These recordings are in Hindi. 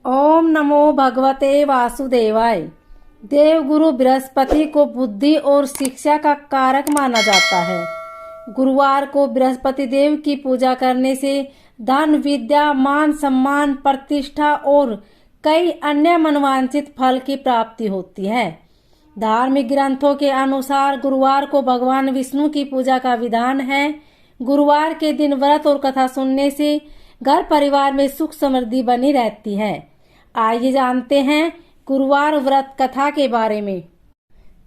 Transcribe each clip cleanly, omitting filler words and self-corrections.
ओम नमो भगवते वासुदेवाय। देवगुरु बृहस्पति को बुद्धि और शिक्षा का कारक माना जाता है। गुरुवार को बृहस्पति देव की पूजा करने से धन, विद्या, मान सम्मान, प्रतिष्ठा और कई अन्य मनवांछित फल की प्राप्ति होती है। धार्मिक ग्रंथों के अनुसार गुरुवार को भगवान विष्णु की पूजा का विधान है। गुरुवार के दिन व्रत और कथा सुनने से घर परिवार में सुख समृद्धि बनी रहती है। आइए जानते हैं गुरुवार व्रत कथा के बारे में।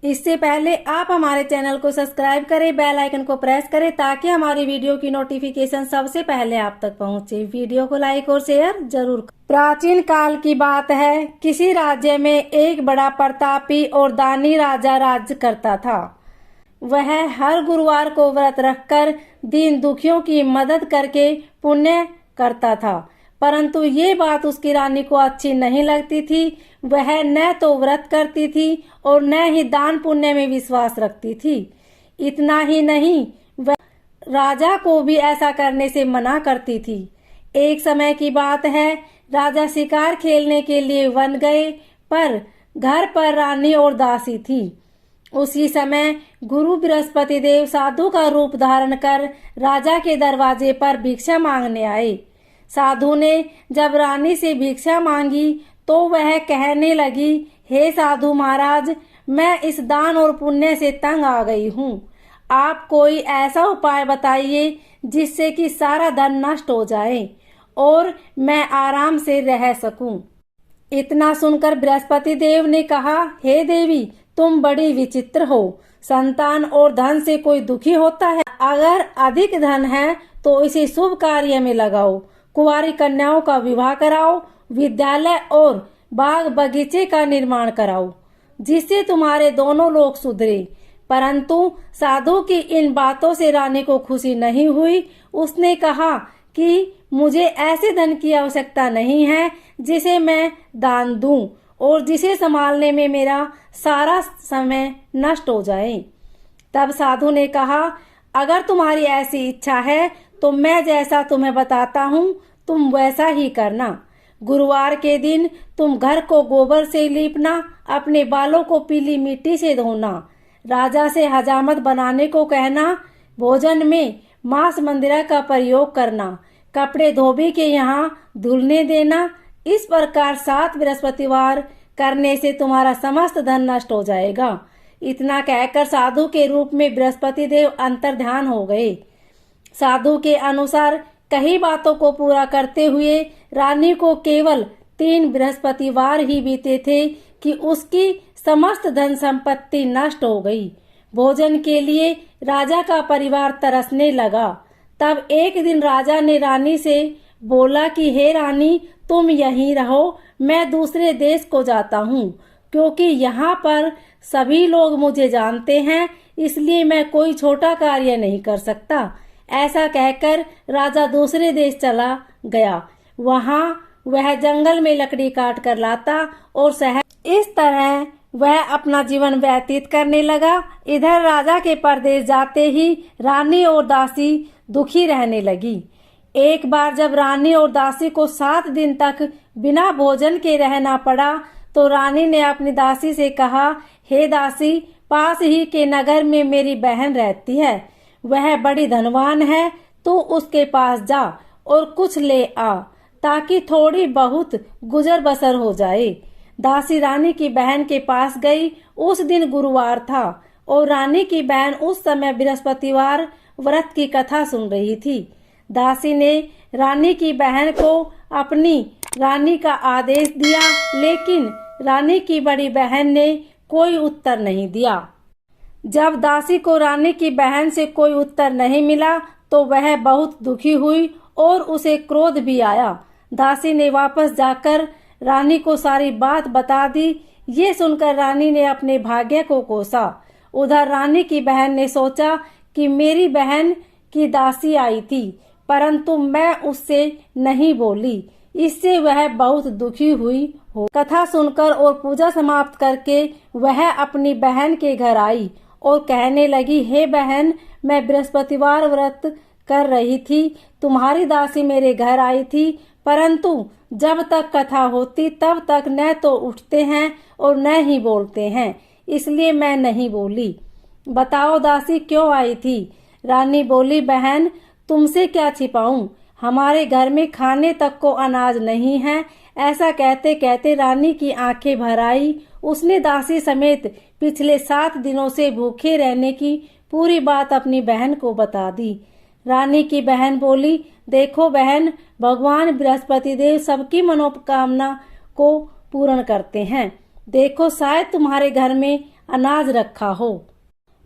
इससे पहले आप हमारे चैनल को सब्सक्राइब करें, बेल आइकन को प्रेस करें ताकि हमारी वीडियो की नोटिफिकेशन सबसे पहले आप तक पहुंचे। वीडियो को लाइक और शेयर जरूर करें। प्राचीन काल की बात है, किसी राज्य में एक बड़ा प्रतापी और दानी राजा राज्य करता था। वह हर गुरुवार को व्रत रखकर दीन दुखियों की मदद करके पुण्य करता था, परंतु ये बात उसकी रानी को अच्छी नहीं लगती थी। वह न तो व्रत करती थी और न ही दान पुण्य में विश्वास रखती थी। इतना ही नहीं, वह राजा को भी ऐसा करने से मना करती थी। एक समय की बात है, राजा शिकार खेलने के लिए वन गए, पर घर पर रानी और दासी थी। उसी समय गुरु बृहस्पति देव साधु का रूप धारण कर राजा के दरवाजे पर भिक्षा मांगने आए। साधु ने जब रानी से भिक्षा मांगी तो वह कहने लगी, हे साधु महाराज, मैं इस दान और पुण्य से तंग आ गई हूँ। आप कोई ऐसा उपाय बताइए जिससे कि सारा धन नष्ट हो जाए और मैं आराम से रह सकूं। इतना सुनकर बृहस्पति देव ने कहा, हे देवी, तुम बड़ी विचित्र हो। संतान और धन से कोई दुखी होता है? अगर अधिक धन है तो इसे शुभ कार्य में लगाओ। कुंवारी कन्याओं का विवाह कराओ, विद्यालय और बाग बगीचे का निर्माण कराओ, जिससे तुम्हारे दोनों लोग सुधरे। परंतु साधु की इन बातों से रानी को खुशी नहीं हुई। उसने कहा कि मुझे ऐसे धन की आवश्यकता नहीं है जिसे मैं दान दूं और जिसे संभालने में मेरा सारा समय नष्ट हो जाए। तब साधु ने कहा, अगर तुम्हारी ऐसी इच्छा है तो मैं जैसा तुम्हें बताता हूँ तुम वैसा ही करना। गुरुवार के दिन तुम घर को गोबर से लीपना, अपने बालों को पीली मिट्टी से धोना, राजा से हजामत बनाने को कहना, भोजन में मांस मंदिरा का प्रयोग करना, कपड़े धोबी के यहाँ धुलने देना। इस प्रकार 7 बृहस्पतिवार करने से तुम्हारा समस्त धन नष्ट हो जाएगा। इतना कहकर साधु के रूप में बृहस्पति देव अंतर्ध्यान हो गए। साधु के अनुसार कई बातों को पूरा करते हुए रानी को केवल 3 बृहस्पतिवार ही बीते थे कि उसकी समस्त धन संपत्ति नष्ट हो गई। भोजन के लिए राजा का परिवार तरसने लगा। तब एक दिन राजा ने रानी से बोला कि हे रानी, तुम यहीं रहो, मैं दूसरे देश को जाता हूँ, क्योंकि यहाँ पर सभी लोग मुझे जानते हैं, इसलिए मैं कोई छोटा कार्य नहीं कर सकता। ऐसा कहकर राजा दूसरे देश चला गया। वहाँ वह जंगल में लकड़ी काट कर लाता और शहर। इस तरह वह अपना जीवन व्यतीत करने लगा। इधर राजा के परदेश जाते ही रानी और दासी दुखी रहने लगी। एक बार जब रानी और दासी को 7 दिन तक बिना भोजन के रहना पड़ा तो रानी ने अपनी दासी से कहा, हे दासी, पास ही के नगर में मेरी बहन रहती है, वह बड़ी धनवान है, तू उसके पास जा और कुछ ले आ ताकि थोड़ी बहुत गुजर बसर हो जाए। दासी रानी की बहन के पास गई। उस दिन गुरुवार था और रानी की बहन उस समय बृहस्पतिवार व्रत की कथा सुन रही थी। दासी ने रानी की बहन को अपनी रानी का आदेश दिया, लेकिन रानी की बड़ी बहन ने कोई उत्तर नहीं दिया। जब दासी को रानी की बहन से कोई उत्तर नहीं मिला तो वह बहुत दुखी हुई और उसे क्रोध भी आया। दासी ने वापस जाकर रानी को सारी बात बता दी। ये सुनकर रानी ने अपने भाग्य को कोसा। उधर रानी की बहन ने सोचा कि मेरी बहन की दासी आई थी, परंतु मैं उससे नहीं बोली, इससे वह बहुत दुखी हुई हो। कथा सुनकर और पूजा समाप्त करके वह अपनी बहन के घर आई और कहने लगी, हे बहन, मैं बृहस्पतिवार व्रत कर रही थी, तुम्हारी दासी मेरे घर आई थी, परंतु जब तक कथा होती तब तक न तो उठते हैं और न ही बोलते हैं, इसलिए मैं नहीं बोली। बताओ दासी क्यों आई थी? रानी बोली, बहन तुमसे क्या छिपाऊं, हमारे घर में खाने तक को अनाज नहीं है। ऐसा कहते कहते रानी की आंखें भर आई। उसने दासी समेत पिछले 7 दिनों से भूखे रहने की पूरी बात अपनी बहन को बता दी। रानी की बहन बोली, देखो बहन, भगवान बृहस्पति देव सबकी मनोकामना को पूर्ण करते हैं। देखो शायद तुम्हारे घर में अनाज रखा हो।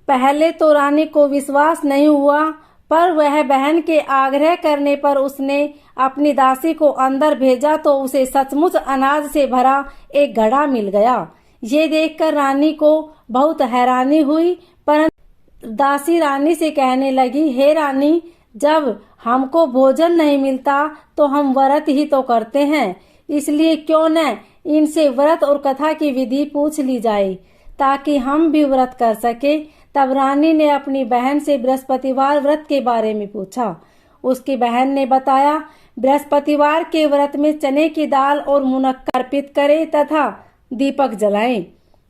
पहले तो रानी को विश्वास नहीं हुआ, पर वह बहन के आग्रह करने पर उसने अपनी दासी को अंदर भेजा तो उसे सचमुच अनाज से भरा एक घड़ा मिल गया। ये देखकर रानी को बहुत हैरानी हुई, परंतु दासी रानी से कहने लगी, हे रानी, जब हमको भोजन नहीं मिलता तो हम व्रत ही तो करते हैं, इसलिए क्यों न इनसे व्रत और कथा की विधि पूछ ली जाए ताकि हम भी व्रत कर सके। तब रानी ने अपनी बहन से बृहस्पतिवार व्रत के बारे में पूछा। उसकी बहन ने बताया, बृहस्पतिवार के व्रत में चने की दाल और मुनक्का अर्पित करें तथा दीपक जलाएं,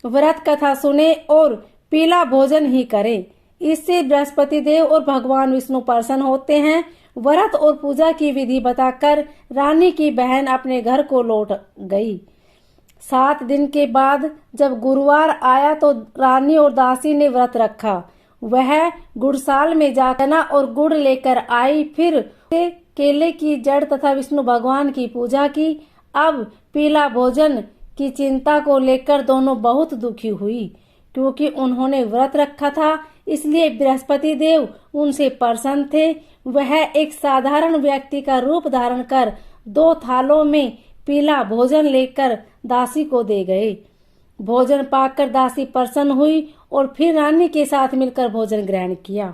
व्रत कथा सुने और पीला भोजन ही करें। इससे बृहस्पति देव और भगवान विष्णु प्रसन्न होते हैं। व्रत और पूजा की विधि बताकर रानी की बहन अपने घर को लौट गई। 7 दिन के बाद जब गुरुवार आया तो रानी और दासी ने व्रत रखा। वह गुड़साल में जाकर चना और गुड़ लेकर आई, फिर केले की जड़ तथा विष्णु भगवान की पूजा की। अब पीला भोजन की चिंता को लेकर दोनों बहुत दुखी हुई, क्योंकि उन्होंने व्रत रखा था, इसलिए बृहस्पति देव उनसे प्रसन्न थे। वह एक साधारण व्यक्ति का रूप धारण कर 2 थालों में पीला भोजन लेकर दासी को दे गए। भोजन पाकर दासी प्रसन्न हुई और फिर रानी के साथ मिलकर भोजन ग्रहण किया।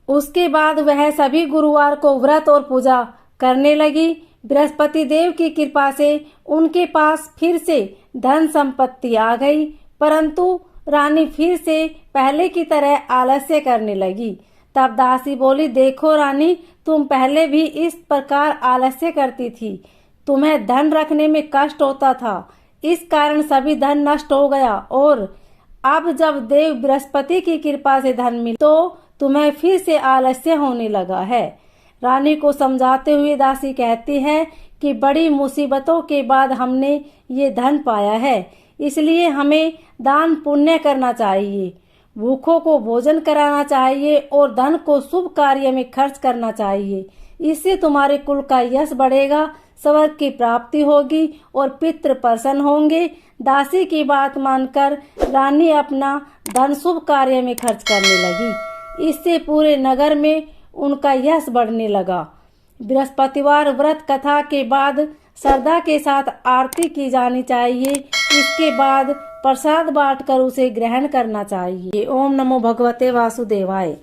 उसके बाद वह सभी गुरुवार को व्रत और पूजा करने लगी। बृहस्पति देव की कृपा से उनके पास फिर से धन संपत्ति आ गई, परंतु रानी फिर से पहले की तरह आलस्य करने लगी। तब दासी बोली, देखो रानी, तुम पहले भी इस प्रकार आलस्य करती थी, तुम्हें धन रखने में कष्ट होता था, इस कारण सभी धन नष्ट हो गया, और अब जब देव बृहस्पति की कृपा से धन मिला तो तुम्हें फिर से आलस्य होने लगा है। रानी को समझाते हुए दासी कहती है कि बड़ी मुसीबतों के बाद हमने ये धन पाया है, इसलिए हमें दान पुण्य करना चाहिए, भूखों को भोजन कराना चाहिए और धन को शुभ कार्य में खर्च करना चाहिए। इससे तुम्हारे कुल का यश बढ़ेगा, स्वर्ग की प्राप्ति होगी और पितृ प्रसन्न होंगे। दासी की बात मानकर रानी अपना धन शुभ कार्य में खर्च करने लगी। इससे पूरे नगर में उनका यश बढ़ने लगा। बृहस्पतिवार व्रत कथा के बाद श्रद्धा के साथ आरती की जानी चाहिए। इसके बाद प्रसाद बांटकर उसे ग्रहण करना चाहिए। ओम नमो भगवते वासुदेवाय।